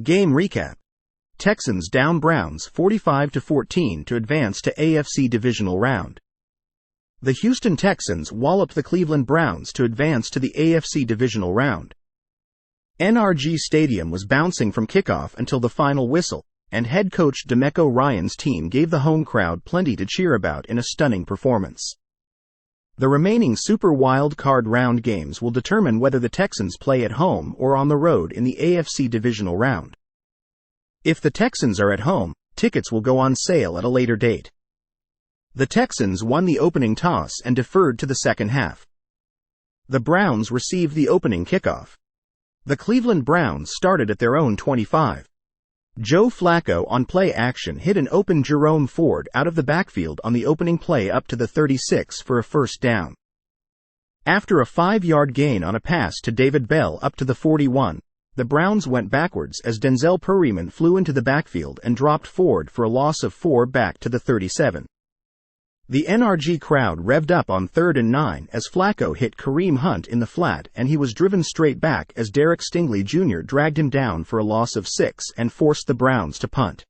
Game recap. Texans down Browns 45-14 to advance to AFC Divisional Round. The Houston Texans walloped the Cleveland Browns to advance to the AFC Divisional Round. NRG Stadium was bouncing from kickoff until the final whistle, and head coach DeMeco Ryans' team gave the home crowd plenty to cheer about in a stunning performance. The remaining Super Wild Card Round games will determine whether the Texans play at home or on the road in the AFC Divisional Round. If the Texans are at home, tickets will go on sale at a later date. The Texans won the opening toss and deferred to the second half. The Browns received the opening kickoff. The Cleveland Browns started at their own 25. Joe Flacco on play action hit an open Jerome Ford out of the backfield on the opening play up to the 36 for a first down. After a 5-yard gain on a pass to David Bell up to the 41, the Browns went backwards as Denzel Perryman flew into the backfield and dropped Ford for a loss of 4 back to the 37. The NRG crowd revved up on 3rd and 9 as Flacco hit Kareem Hunt in the flat and he was driven straight back as Derek Stingley Jr. dragged him down for a loss of 6 and forced the Browns to punt.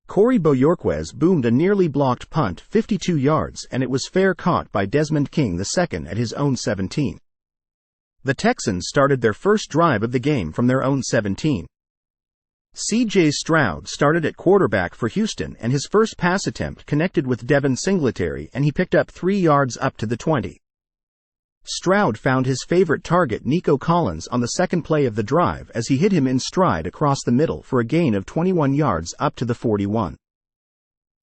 Corey Bojorquez boomed a nearly blocked punt 52 yards and it was fair caught by Desmond King II at his own 17. The Texans started their first drive of the game from their own 17. C.J. Stroud started at quarterback for Houston and his first pass attempt connected with Devin Singletary and he picked up 3 yards up to the 20. Stroud found his favorite target Nico Collins on the second play of the drive as he hit him in stride across the middle for a gain of 21 yards up to the 41.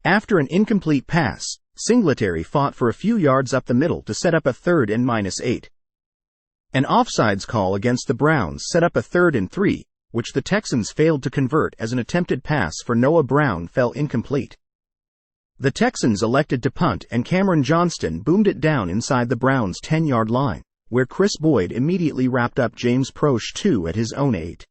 After an incomplete pass, Singletary fought for a few yards up the middle to set up a 3rd and -8. An offsides call against the Browns set up a 3rd and 3, which the Texans failed to convert as an attempted pass for Noah Brown fell incomplete. The Texans elected to punt and Cameron Johnston boomed it down inside the Browns' 10-yard line, where Chris Boyd immediately wrapped up James Proche II at his own 8.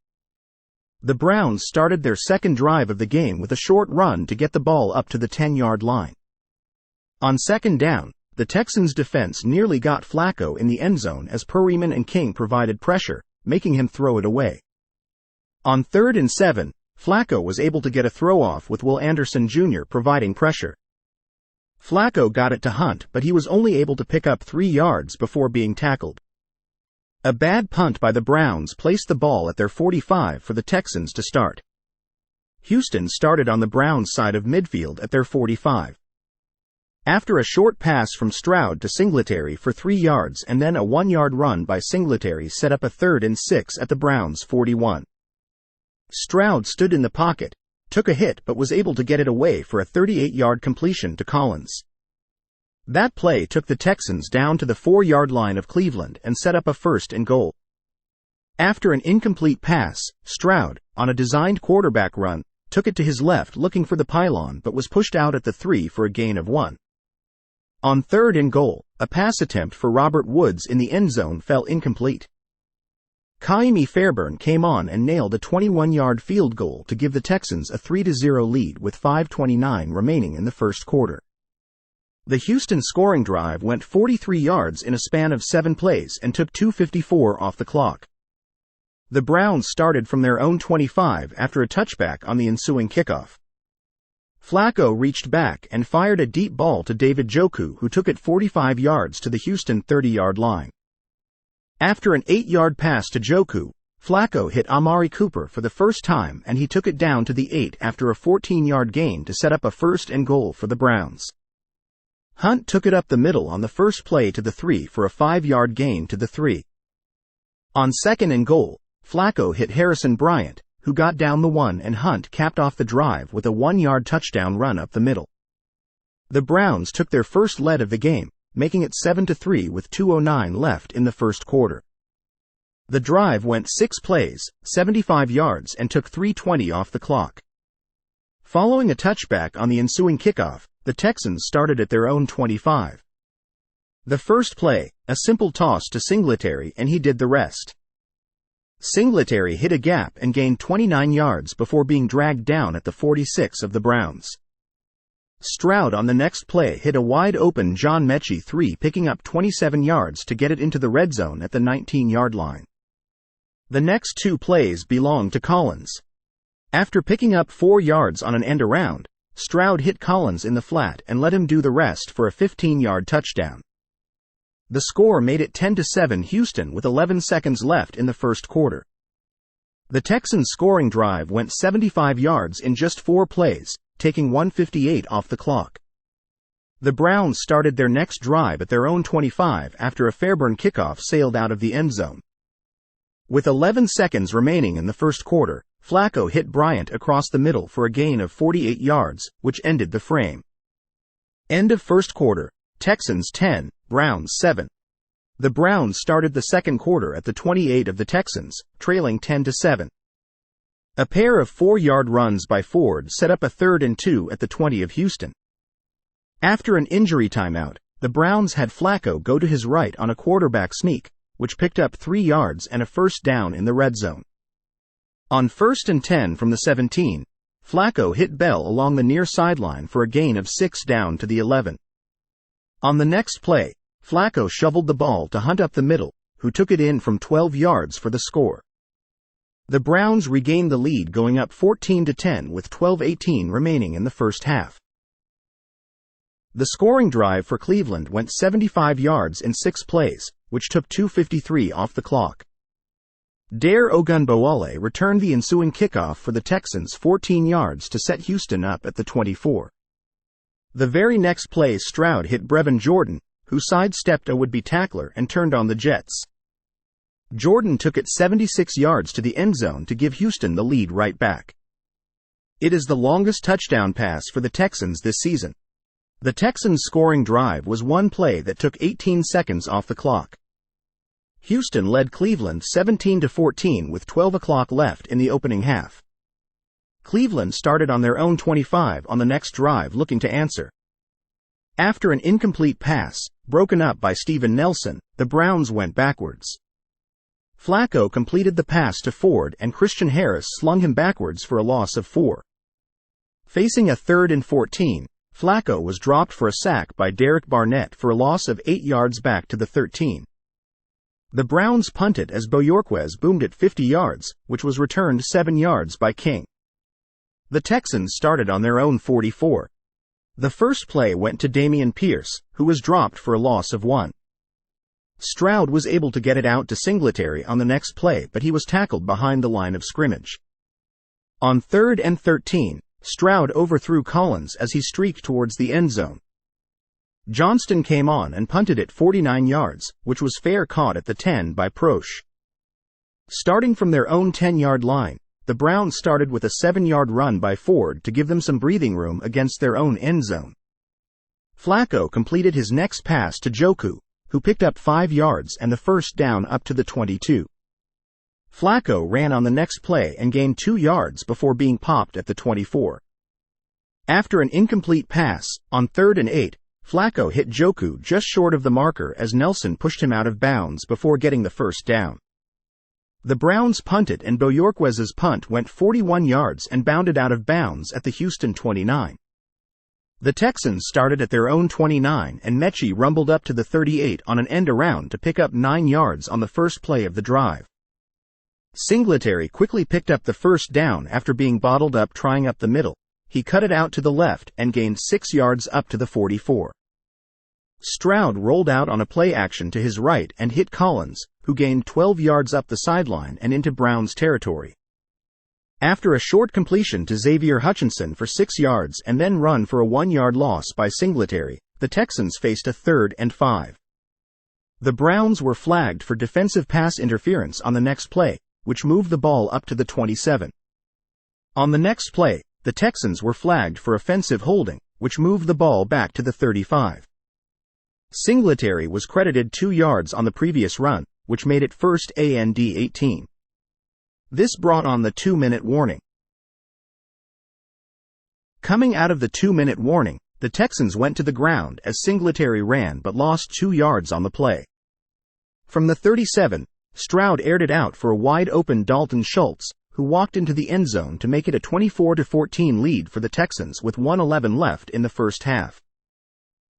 The Browns started their second drive of the game with a short run to get the ball up to the 10-yard line. On second down, the Texans' defense nearly got Flacco in the end zone as Perryman and King provided pressure, making him throw it away. On 3rd and 7, Flacco was able to get a throw-off with Will Anderson Jr. providing pressure. Flacco got it to Hunt but he was only able to pick up 3 yards before being tackled. A bad punt by the Browns placed the ball at their 45 for the Texans to start. Houston started on the Browns' side of midfield at their 45. After a short pass from Stroud to Singletary for 3 yards and then a 1-yard run by Singletary set up a 3rd and 6 at the Browns' 41. Stroud stood in the pocket, took a hit but was able to get it away for a 38-yard completion to Collins. That play took the Texans down to the 4-yard line of Cleveland and set up a 1st and goal. After an incomplete pass, Stroud, on a designed quarterback run, took it to his left looking for the pylon but was pushed out at the 3 for a gain of 1. On 3rd and goal, a pass attempt for Robert Woods in the end zone fell incomplete. Kaimi Fairburn came on and nailed a 21-yard field goal to give the Texans a 3-0 lead with 5:29 remaining in the first quarter. The Houston scoring drive went 43 yards in a span of 7 plays and took 2:54 off the clock. The Browns started from their own 25 after a touchback on the ensuing kickoff. Flacco reached back and fired a deep ball to David Njoku who took it 45 yards to the Houston 30-yard line. After an 8-yard pass to Njoku, Flacco hit Amari Cooper for the first time and he took it down to the 8 after a 14-yard gain to set up a 1st and goal for the Browns. Hunt took it up the middle on the first play to the 3 for a 5-yard gain to the 3. On 2nd and goal, Flacco hit Harrison Bryant, who got down the 1 and Hunt capped off the drive with a 1-yard touchdown run up the middle. The Browns took their first lead of the game, making it 7-3 with 2:09 left in the first quarter. The drive went 6 plays, 75 yards and took 3:20 off the clock. Following a touchback on the ensuing kickoff, the Texans started at their own 25. The first play, a simple toss to Singletary and he did the rest. Singletary hit a gap and gained 29 yards before being dragged down at the 46 of the Browns. Stroud on the next play hit a wide-open John Mechie 3 picking up 27 yards to get it into the red zone at the 19-yard line. The next 2 plays belonged to Collins, After picking up 4 yards on an end around, Stroud hit Collins in the flat and let him do the rest for a 15-yard touchdown. The score made it 10-7 Houston with 11 seconds left in the first quarter. The Texans' scoring drive went 75 yards in just 4 plays, taking 1:58 off the clock. The Browns started their next drive at their own 25 after a Fairburn kickoff sailed out of the end zone. With 11 seconds remaining in the first quarter, Flacco hit Bryant across the middle for a gain of 48 yards, which ended the frame. End of first quarter, Texans 10, Browns 7. The Browns started the second quarter at the 28 of the Texans, trailing 10-7. A pair of 4-yard runs by Ford set up a 3rd and 2 at the 20 of Houston. After an injury timeout, the Browns had Flacco go to his right on a quarterback sneak, which picked up 3 yards and a first down in the red zone. On 1st and 10 from the 17, Flacco hit Bell along the near sideline for a gain of 6 down to the 11. On the next play, Flacco shoveled the ball to Hunt up the middle, who took it in from 12 yards for the score. The Browns regained the lead going up 14-10 with 12:18 remaining in the first half. The scoring drive for Cleveland went 75 yards in 6 plays, which took 2:53 off the clock. Dare Ogunbowale returned the ensuing kickoff for the Texans 14 yards to set Houston up at the 24. The very next play Stroud hit Brevin Jordan, who sidestepped a would-be tackler and turned on the Jets. Jordan took it 76 yards to the end zone to give Houston the lead right back. It is the longest touchdown pass for the Texans this season. The Texans' scoring drive was one play that took 18 seconds off the clock. Houston led Cleveland 17-14 with 12 o'clock left in the opening half. Cleveland started on their own 25 on the next drive looking to answer. After an incomplete pass, broken up by Steven Nelson, the Browns went backwards. Flacco completed the pass to Ford and Christian Harris slung him backwards for a loss of 4. Facing a 3rd and 14, Flacco was dropped for a sack by Derek Barnett for a loss of 8 yards back to the 13. The Browns punted as Bojorquez boomed it 50 yards, which was returned 7 yards by King. The Texans started on their own 44. The first play went to Dameon Pierce, who was dropped for a loss of 1. Stroud was able to get it out to Singletary on the next play, but he was tackled behind the line of scrimmage. On 3rd and 13, Stroud overthrew Collins as he streaked towards the end zone. Johnston came on and punted it 49 yards, which was fair caught at the 10 by Proche. Starting from their own 10-yard line, the Browns started with a 7-yard run by Ford to give them some breathing room against their own end zone. Flacco completed his next pass to Njoku, who picked up 5 yards and the first down up to the 22. Flacco ran on the next play and gained 2 yards before being popped at the 24. After an incomplete pass, on 3rd and 8, Flacco hit Njoku just short of the marker as Nelson pushed him out of bounds before getting the first down. The Browns punted and Bojorquez's punt went 41 yards and bounded out of bounds at the Houston 29. The Texans started at their own 29 and Mechie rumbled up to the 38 on an end around to pick up 9 yards on the first play of the drive. Singletary quickly picked up the first down after being bottled up trying up the middle. He cut it out to the left and gained 6 yards up to the 44. Stroud rolled out on a play action to his right and hit Collins, who gained 12 yards up the sideline and into Browns territory. After a short completion to Xavier Hutchinson for 6 yards and then run for a 1-yard loss by Singletary, the Texans faced a 3rd and 5. The Browns were flagged for defensive pass interference on the next play, which moved the ball up to the 27. On the next play, the Texans were flagged for offensive holding, which moved the ball back to the 35. Singletary was credited 2 yards on the previous run, which made it first and 18. This brought on the 2-minute warning. Coming out of the 2-minute warning, the Texans went to the ground as Singletary ran but lost 2 yards on the play. From the 37, Stroud aired it out for a wide-open Dalton Schultz, who walked into the end zone to make it a 24-14 lead for the Texans with 1:11 left in the first half.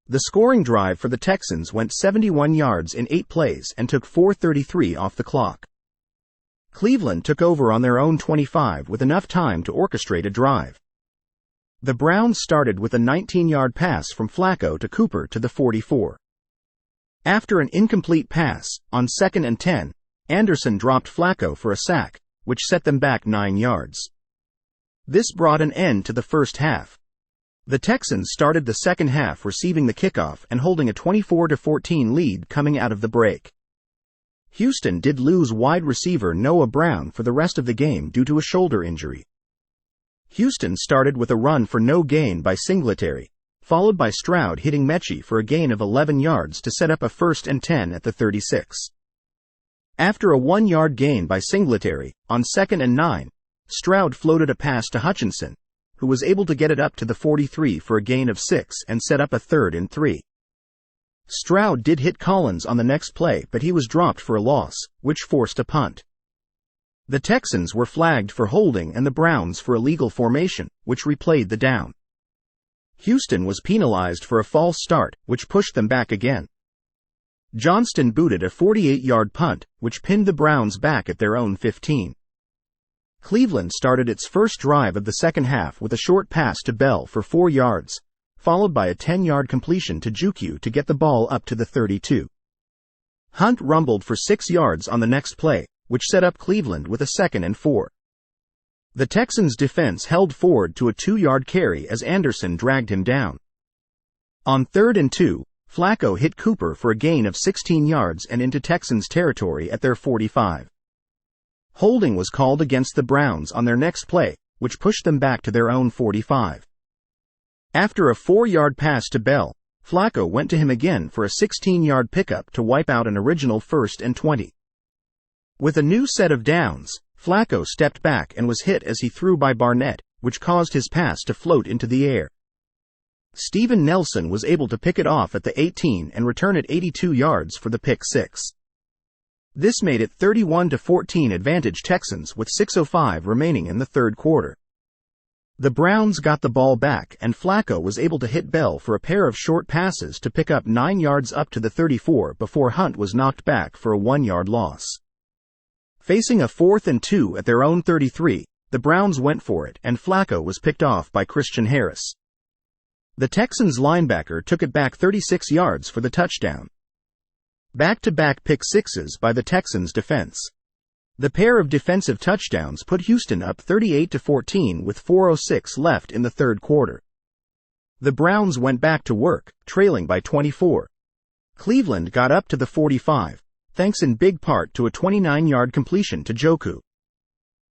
The scoring drive for the Texans went 71 yards in 8 plays and took 4:33 off the clock. Cleveland took over on their own 25 with enough time to orchestrate a drive. The Browns started with a 19-yard pass from Flacco to Cooper to the 44. After an incomplete pass, on 2nd and 10, Anderson dropped Flacco for a sack, which set them back 9 yards. This brought an end to the first half. The Texans started the second half receiving the kickoff and holding a 24-14 lead coming out of the break. Houston did lose wide receiver Noah Brown for the rest of the game due to a shoulder injury. Houston started with a run for no gain by Singletary, followed by Stroud hitting Mechie for a gain of 11 yards to set up a 1st and 10 at the 36. After a 1-yard gain by Singletary, on 2nd and 9, Stroud floated a pass to Hutchinson, who was able to get it up to the 43 for a gain of 6 and set up a 3rd and 3. Stroud did hit Collins on the next play, but he was dropped for a loss, which forced a punt. The Texans were flagged for holding and the Browns for illegal formation, which replayed the down. Houston was penalized for a false start, which pushed them back again. Johnston booted a 48-yard punt, which pinned the Browns back at their own 15. Cleveland started its first drive of the second half with a short pass to Bell for 4 yards, followed by a 10-yard completion to Juku to get the ball up to the 32. Hunt rumbled for 6 yards on the next play, which set up Cleveland with a 2nd and 4. The Texans' defense held Ford to a 2-yard carry as Anderson dragged him down. On 3rd and 2, Flacco hit Cooper for a gain of 16 yards and into Texans territory at their 45. Holding was called against the Browns on their next play, which pushed them back to their own 45. After a 4-yard pass to Bell, Flacco went to him again for a 16-yard pickup to wipe out an original 1st and 20. With a new set of downs, Flacco stepped back and was hit as he threw by Barnett, which caused his pass to float into the air. Steven Nelson was able to pick it off at the 18 and return it 82 yards for the pick 6. This made it 31-14 advantage Texans with 6:05 remaining in the third quarter. The Browns got the ball back and Flacco was able to hit Bell for a pair of short passes to pick up 9 yards up to the 34 before Hunt was knocked back for a 1-yard loss. Facing a 4th and 2 at their own 33, the Browns went for it and Flacco was picked off by Christian Harris. The Texans linebacker took it back 36 yards for the touchdown. Back-to-back pick sixes by the Texans defense. The pair of defensive touchdowns put Houston up 38-14 with 4:06 left in the third quarter. The Browns went back to work, trailing by 24. Cleveland got up to the 45, thanks in big part to a 29-yard completion to Juku.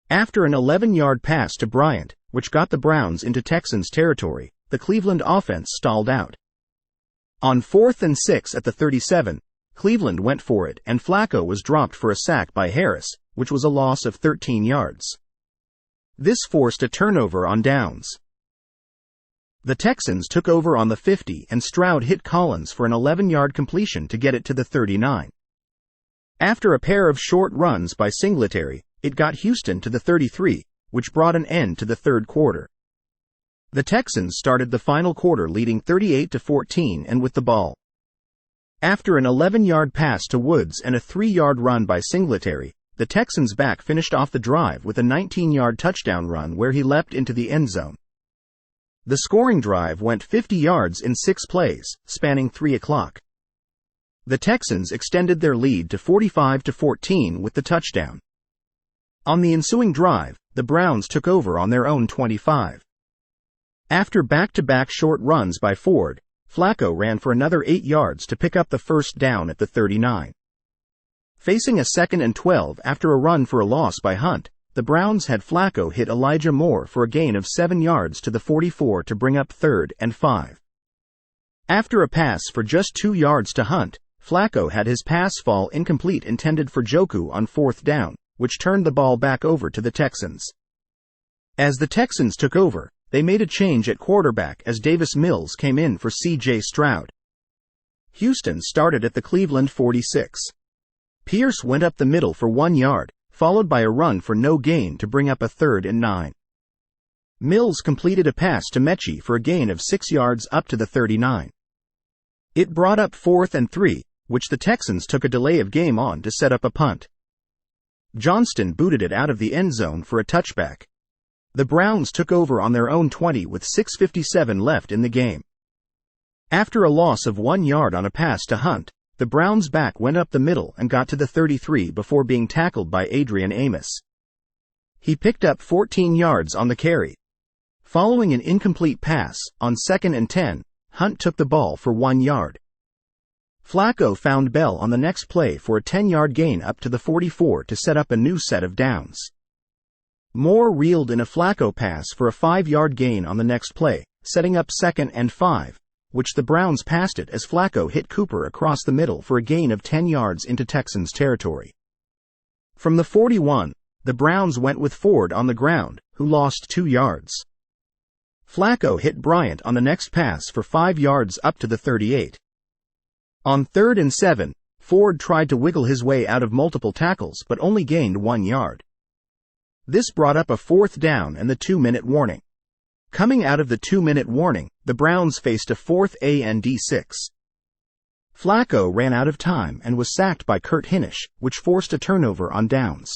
After an 11-yard pass to Bryant, which got the Browns into Texans territory, the Cleveland offense stalled out. On 4th and 6 at the 37, Cleveland went for it and Flacco was dropped for a sack by Harris, which was a loss of 13 yards. This forced a turnover on downs. The Texans took over on the 50 and Stroud hit Collins for an 11-yard completion to get it to the 39. After a pair of short runs by Singletary, it got Houston to the 33, which brought an end to the third quarter. The Texans started the final quarter leading 38-14 and with the ball. After an 11-yard pass to Woods and a 3-yard run by Singletary, the Texans' back finished off the drive with a 19-yard touchdown run where he leapt into the end zone. The scoring drive went 50 yards in 6 plays, spanning 3 o'clock. The Texans extended their lead to 45-14 with the touchdown. On the ensuing drive, the Browns took over on their own 25. After back-to-back short runs by Ford, Flacco ran for another 8 yards to pick up the first down at the 39. Facing a 2nd and 12 after a run for a loss by Hunt, the Browns had Flacco hit Elijah Moore for a gain of 7 yards to the 44 to bring up 3rd and 5. After a pass for just 2 yards to Hunt, Flacco had his pass fall incomplete intended for Juku on 4th down, which turned the ball back over to the Texans. As the Texans took over, they made a change at quarterback as Davis Mills came in for C.J. Stroud. Houston started at the Cleveland 46. Pierce went up the middle for 1 yard, followed by a run for no gain to bring up a 3rd and 9. Mills completed a pass to Mechie for a gain of 6 yards up to the 39. It brought up 4th and 3, which the Texans took a delay of game on to set up a punt. Johnston booted it out of the end zone for a touchback. The Browns took over on their own 20 with 6:57 left in the game. After a loss of 1 yard on a pass to Hunt, the Browns' back went up the middle and got to the 33 before being tackled by Adrian Amos. He picked up 14 yards on the carry. Following an incomplete pass, on 2nd and 10, Hunt took the ball for 1 yard. Flacco found Bell on the next play for a 10-yard gain up to the 44 to set up a new set of downs. Moore reeled in a Flacco pass for a 5-yard gain on the next play, setting up 2nd and 5, which the Browns passed it as Flacco hit Cooper across the middle for a gain of 10 yards into Texans territory. From the 41, the Browns went with Ford on the ground, who lost 2 yards. Flacco hit Bryant on the next pass for 5 yards up to the 38. On 3rd and 7, Ford tried to wiggle his way out of multiple tackles but only gained 1 yard. This brought up a 4th down and the 2-minute warning. Coming out of the 2-minute warning, the Browns faced a 4th and 6. Flacco ran out of time and was sacked by Kurt Hinish, which forced a turnover on downs.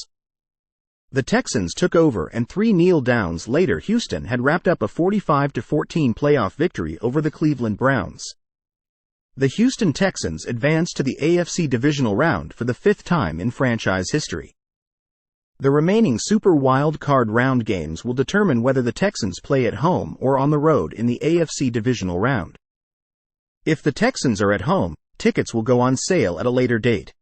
The Texans took over and 3 kneel downs later Houston had wrapped up a 45-14 playoff victory over the Cleveland Browns. The Houston Texans advanced to the AFC Divisional Round for the 5th time in franchise history. The remaining Super Wild Card Round games will determine whether the Texans play at home or on the road in the AFC Divisional Round. If the Texans are at home, tickets will go on sale at a later date.